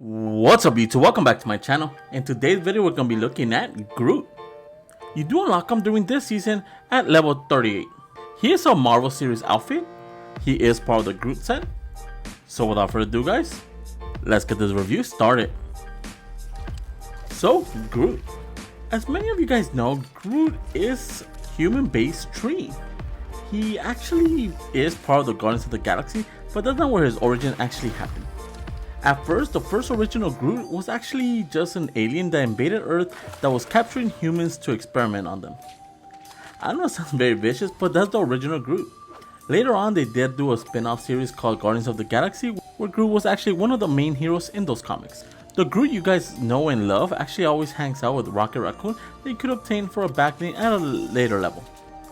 What's up YouTube, welcome back to my channel. In today's video we're going to be looking at Groot. You do unlock him during this season at level 38. He is a Marvel series outfit. He is part of the Groot set. So without further ado guys, let's get this review started. So Groot. As many of you guys know, Groot is human based tree. He actually is part of the Guardians of the Galaxy, but that's not where his origin actually happened. At first, the first original Groot was actually just an alien that invaded Earth that was capturing humans to experiment on them. I know it sounds very vicious, but that's the original Groot. Later on, they did do a spin-off series called Guardians of the Galaxy, where Groot was actually one of the main heroes in those comics. The Groot you guys know and love actually always hangs out with Rocket Raccoon that you could obtain for a backlink at a later level.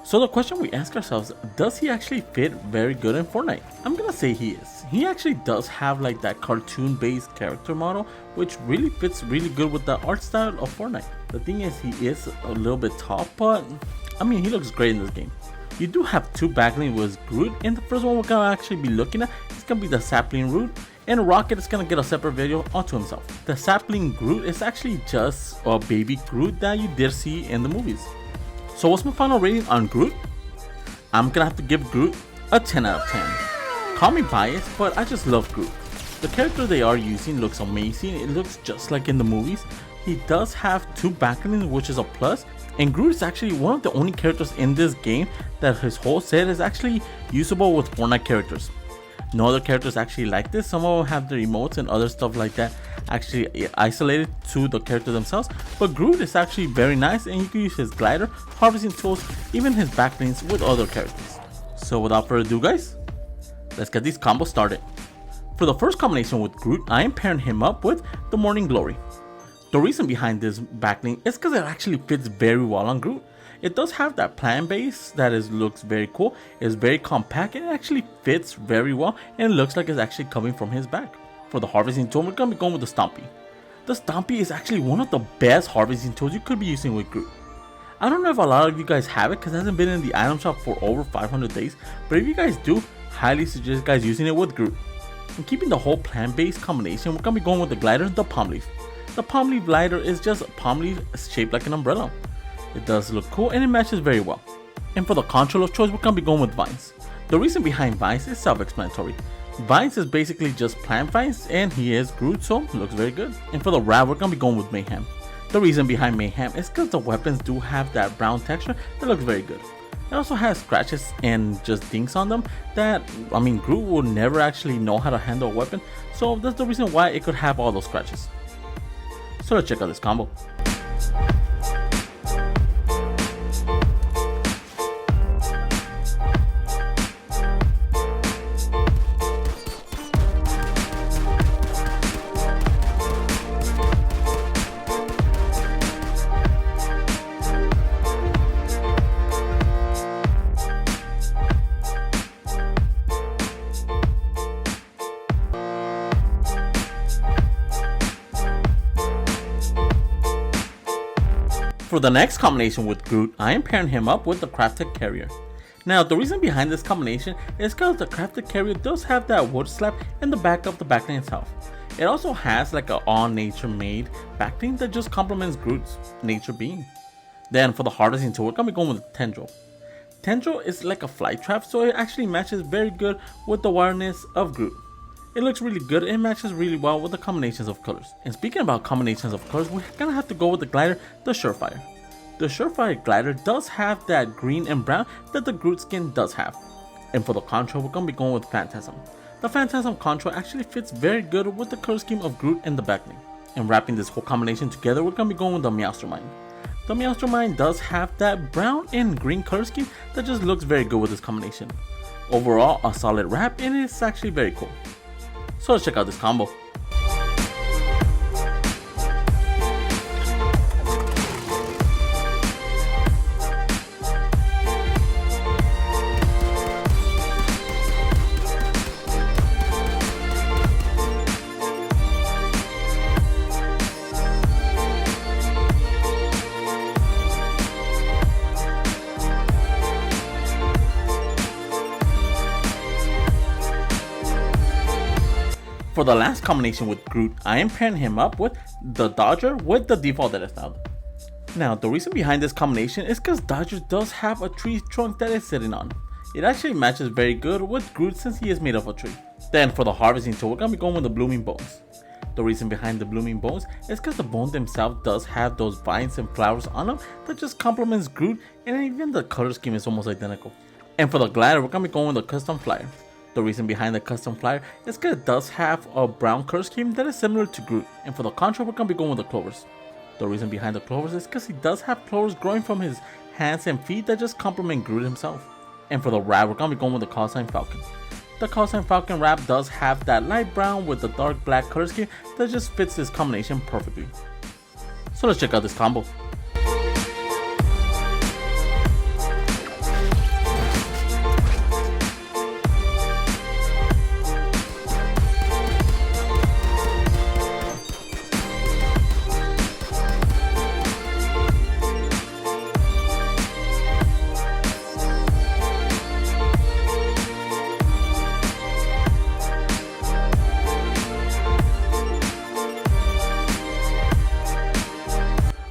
So the question we ask ourselves, does he actually fit very good in Fortnite? I'm gonna say he is. He actually does have like that cartoon based character model, which really fits really good with the art style of Fortnite. The thing is, he is a little bit tall, but I mean, he looks great in this game. You do have two backlinks with Groot, and the first one we're gonna actually be looking at is gonna be the Sapling Groot, and Rocket is gonna get a separate video onto himself. The Sapling Groot is actually just a baby Groot that you did see in the movies. So what's my final rating on Groot? I'm gonna have to give Groot a 10 out of 10. Call me biased, but I just love Groot. The character they are using looks amazing. It looks just like in the movies. He does have two backlinks, which is a plus. And Groot is actually one of the only characters in this game that his whole set is actually usable with Fortnite characters. No other characters actually like this. Some of them have their emotes and other stuff like that actually isolated to the character themselves, but Groot is actually very nice, and you can use his glider, harvesting tools, even his backlinks with other characters. So without further ado guys, let's get these combos started. For the first combination with Groot, I am pairing him up with the Morning Glory. The reason behind this backlink is because it actually fits very well on Groot. It does have that plant base that looks very cool. It's very compact, and it actually fits very well, and it looks like it's actually coming from his back. For the harvesting tool, we're going to be going with the Stompy. The Stompy is actually one of the best harvesting tools you could be using with Groot. I don't know if a lot of you guys have it because it hasn't been in the item shop for over 500 days, but if you guys do, highly suggest guys using it with Groot. And keeping the whole plant-based combination, we're going to be going with the glider, the palm leaf. The palm leaf glider is just a palm leaf shaped like an umbrella. It does look cool and it matches very well. And for the control of choice, we're going to be going with vines. The reason behind vines is self-explanatory. Vines is basically just plant vines, and he is Groot, so looks very good. And for the wrap, we're going to be going with Mayhem. The reason behind Mayhem is because the weapons do have that brown texture that looks very good. It also has scratches and just dinks on them that, I mean, Groot will never actually know how to handle a weapon, so that's the reason why it could have all those scratches. So let's check out this combo. For the next combination with Groot, I am pairing him up with the Crafted Carrier. Now, the reason behind this combination is because the Crafted Carrier does have that wood slab in the back of the backling itself. It also has like an all nature made backling that just complements Groot's nature being. Then for the harvesting tool, we're going to be going with the Tendril. Tendril is like a fly trap, so it actually matches very good with the wireness of Groot. It looks really good and matches really well with the combinations of colors. And speaking about combinations of colors, we're gonna have to go with the glider, the Surefire. The Surefire glider does have that green and brown that the Groot skin does have. And for the control, we're gonna be going with Phantasm. The Phantasm control actually fits very good with the color scheme of Groot and the backling. And wrapping this whole combination together, we're gonna be going with the Meowstermind. The Meowstermind does have that brown and green color scheme that just looks very good with this combination. Overall, a solid wrap, and it's actually very cool. So let's check out this combo. For the last combination with Groot, I am pairing him up with the Dodger with the default edit style. Now, the reason behind this combination is because Dodger does have a tree trunk that is sitting on. It actually matches very good with Groot since he is made of a tree. Then for the harvesting tool, we're going to be going with the blooming bones. The reason behind the blooming bones is because the bone themselves does have those vines and flowers on them that just complements Groot, and even the color scheme is almost identical. And for the glider, we're going to be going with the custom flyer. The reason behind the custom flyer is because it does have a brown color scheme that is similar to Groot. And for the contra, we're going to be going with the clovers. The reason behind the clovers is because he does have clovers growing from his hands and feet that just complement Groot himself. And for the wrap, we're going to be going with the call sign falcon. The call sign falcon wrap does have that light brown with the dark black color scheme that just fits this combination perfectly. So let's check out this combo.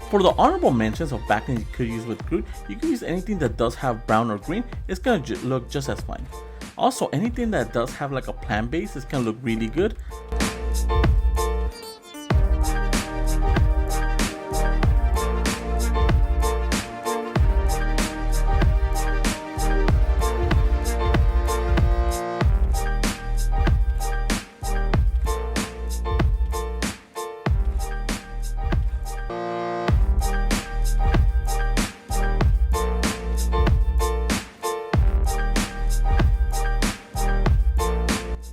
For the honorable mentions of backlinks you could use with Groot, you can use anything that does have brown or green. It's gonna look just as fine. Also, anything that does have like a plant base is gonna look really good.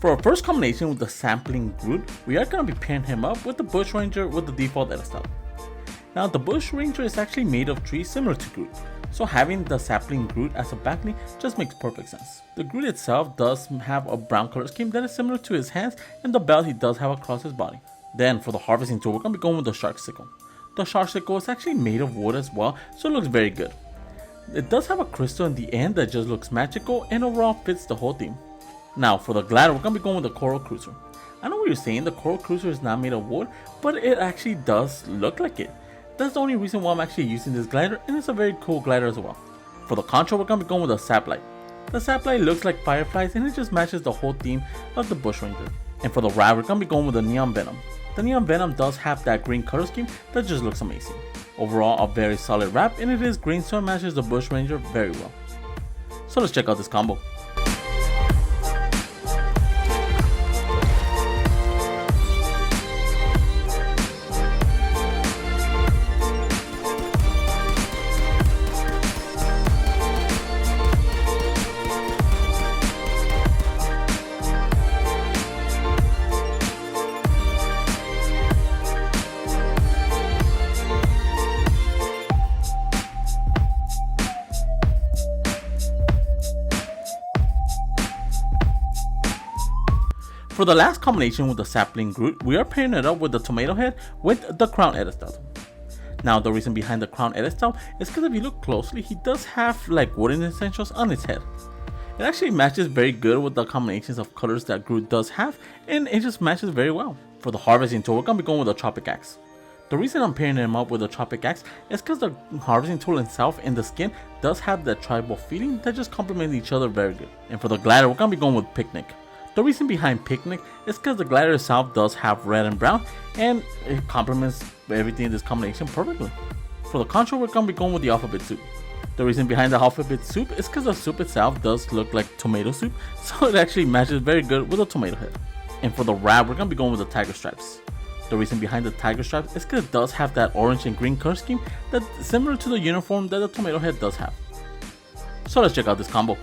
For our first combination with the Sapling Groot, we are going to be pairing him up with the Bushranger with the default edit style. Now, the Bushranger is actually made of trees similar to Groot, so having the Sapling Groot as a backlink just makes perfect sense. The Groot itself does have a brown color scheme that is similar to his hands and the belt he does have across his body. Then for the harvesting tool, we're going to be going with the Shark Sickle. The Shark Sickle is actually made of wood as well, so it looks very good. It does have a crystal in the end that just looks magical and overall fits the whole theme. Now for the glider, we're going to be going with the Coral Cruiser. I know what you're saying, the Coral Cruiser is not made of wood, but it actually does look like it. That's the only reason why I'm actually using this glider, and it's a very cool glider as well. For the contra, we're going to be going with the Saplight. The Saplight looks like fireflies and it just matches the whole theme of the Bushranger. And for the wrap, we're going to be going with the Neon Venom. The Neon Venom does have that green color scheme that just looks amazing. Overall, a very solid wrap, and it is green, so it matches the Bushranger very well. So let's check out this combo. For the last combination with the Sapling Groot, we are pairing it up with the Tomato Head with the Crown edit style. Now the reason behind the Crown edit style is because if you look closely, he does have like wooden essentials on his head. It actually matches very good with the combinations of colors that Groot does have, and it just matches very well. For the harvesting tool, we're going to be going with the Tropic Axe. The reason I'm pairing him up with the Tropic Axe is because the harvesting tool itself and the skin does have that tribal feeling that just complement each other very good. And for the glider, we're going to be going with Picnic. The reason behind Picnic is because the glider itself does have red and brown, and it complements everything in this combination perfectly. For the control, we're going to be going with the Alphabet Soup. The reason behind the Alphabet Soup is because the soup itself does look like tomato soup, so it actually matches very good with the tomato head. And for the wrap, we're going to be going with the Tiger Stripes. The reason behind the Tiger Stripes is because it does have that orange and green color scheme that's similar to the uniform that the tomato head does have. So let's check out this combo.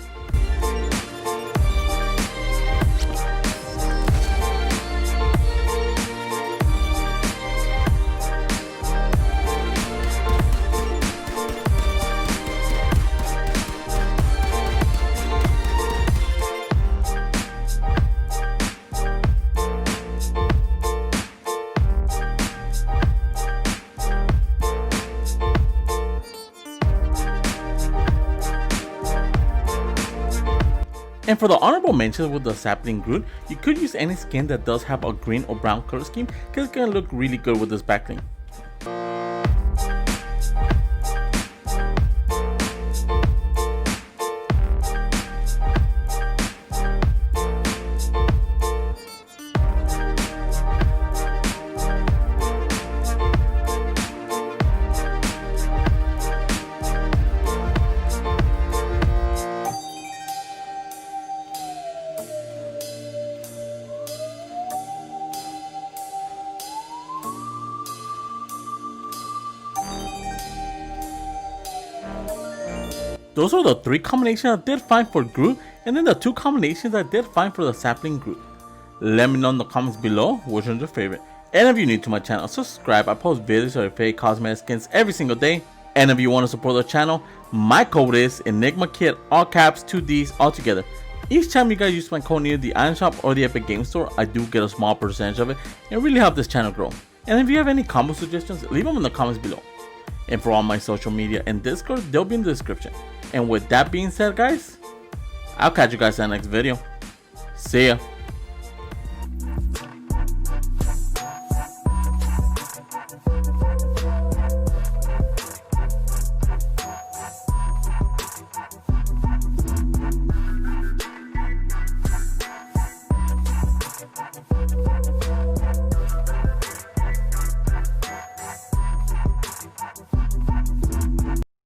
And for the honorable mentions with the Sapling Groot, you could use any skin that does have a green or brown color scheme because it's gonna look really good with this backbling. Those are the 3 combinations I did find for Groot, and then the 2 combinations I did find for the Sapling Groot. Let me know in the comments below which one's your favorite. And if you're new to my channel, subscribe. I post videos of your favorite cosmetic skins every single day. And if you want to support the channel, my code is ENIGMAKIDD, all caps, 2 Ds, all together. Each time you guys use my code near the item shop or the Epic Game Store, I do get a small percentage of it and really help this channel grow. And if you have any combo suggestions, leave them in the comments below. And for all my social media and Discord, they'll be in the description. And with that being said, guys, I'll catch you guys in the next video. See ya.